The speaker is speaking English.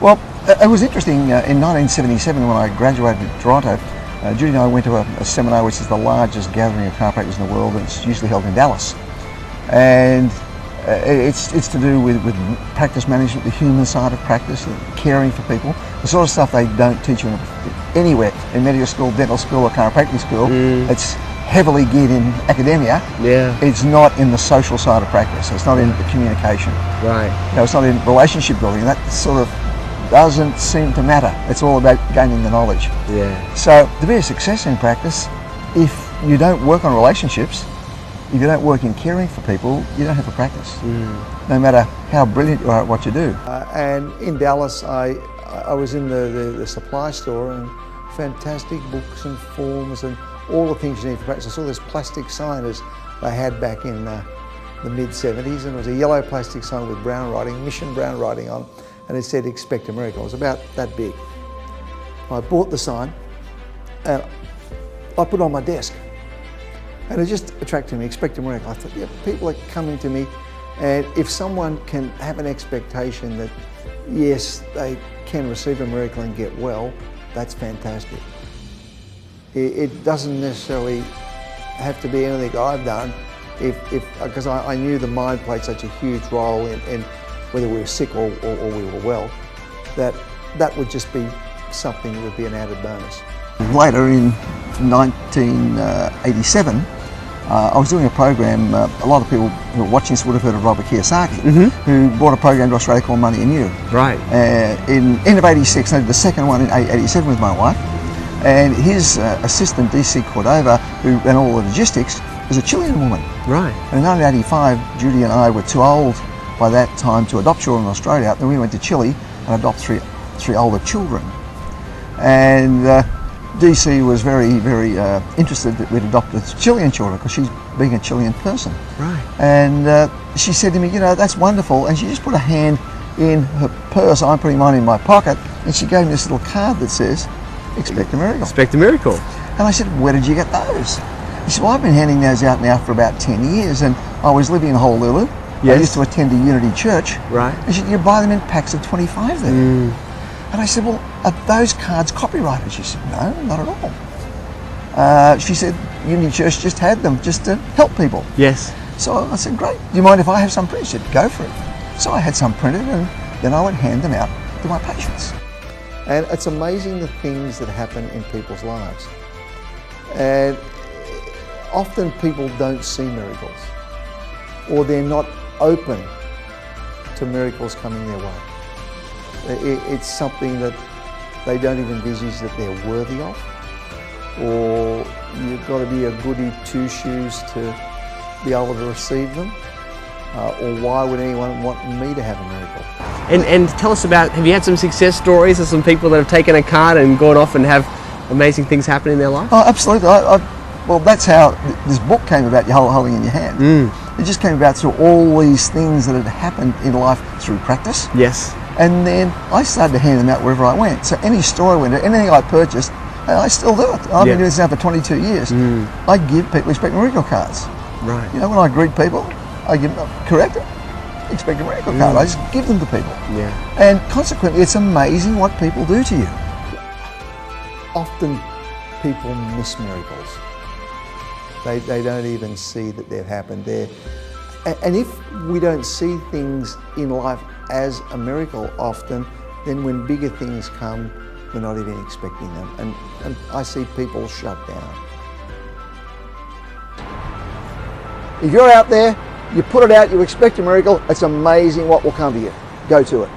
Well, it was interesting. In 1977, when I graduated at Toronto, Judy and I went to a seminar which is the largest gathering of chiropractors in the world, and it's usually held in Dallas. And it's to do with practice management, the human side of practice, caring for people, the sort of stuff they don't teach you anywhere in medical school, dental school or chiropractic school. It's heavily geared in academia. Yeah. It's not in the social side of practice. It's not in the communication. Right. It's not in relationship building. That sort of doesn't seem to matter. It's all about gaining the knowledge. Yeah. So to be a success in practice, if you don't work on relationships, if you don't work in caring for people, you don't have a practice. No matter how brilliant you are at what you do. And in Dallas, I was in the supply store, and fantastic books and forms and all the things you need for practice. I saw this plastic sign as they had back in the mid-70s, and it was a yellow plastic sign with brown writing, mission brown writing on, and it said "Expect a Miracle." It was about that big. I bought the sign and I put it on my desk, and it just attracted me. Expect a miracle. I thought, yeah, people are coming to me, and if someone can have an expectation that yes, they can receive a miracle and get well, that's fantastic. It doesn't necessarily have to be anything I've done, because I knew the mind played such a huge role in whether we were sick or we were well, that would just be something that would be an added bonus. Later in 1987, I was doing a program. A lot of people who are watching this would have heard of Robert Kiyosaki, who brought a program to Australia called Money and You. Right. In end of '86, I did the second one in '87 with my wife, and his assistant DC Cordova, who ran all the logistics, was a Chilean woman. Right. And in 1985, Judy and I were too old by that time to adopt children in Australia. Then we went to Chile and adopted three older children. And DC was very, very interested that we'd adopted Chilean children, because she's being a Chilean person. Right. And she said to me, you know, that's wonderful. And she just put a hand in her purse. I'm putting mine in my pocket. And she gave me this little card that says, "Expect a miracle." Expect a miracle. And I said, "Where did you get those?" He said, "Well, I've been handing those out now for about 10 years. And I was living in Honolulu. Yes. I used to attend a Unity church." Right. And she said, "You buy them in packs of 25 there." And I said, "Well, are those cards copyrighted?" She said, "No, not at all." She said, "Unity Church just had them just to help people." Yes. So I said, "Great, do you mind if I have some printed?" She said, "Go for it." So I had some printed, and then I would hand them out to my patients. And it's amazing the things that happen in people's lives. And often people don't see miracles, or they're not open to miracles coming their way. It's something that they don't even envisage that they're worthy of, or you've got to be a goody two-shoes to be able to receive them, or why would anyone want me to have a miracle? And tell us about, have you had some success stories of some people that have taken a card and gone off and have amazing things happen in their life? Oh, absolutely. Well, that's how this book came about, you're holding in your hand. It just came about through all these things that had happened in life through practice. Yes. And then I started to hand them out wherever I went. So any store I went to, anything I purchased, I still do it. I've been doing this now for 22 years. I give people Expect a Miracle cards. Right. You know, when I greet people, I give them, correct it, Expect a Miracle card. I just give them to people. Yeah. And consequently, it's amazing what people do to you. Often people miss miracles. They don't even see that they've happened there. And if we don't see things in life as a miracle often, then when bigger things come, we're not even expecting them. And I see people shut down. If you're out there, you put it out, you expect a miracle, it's amazing what will come to you. Go to it.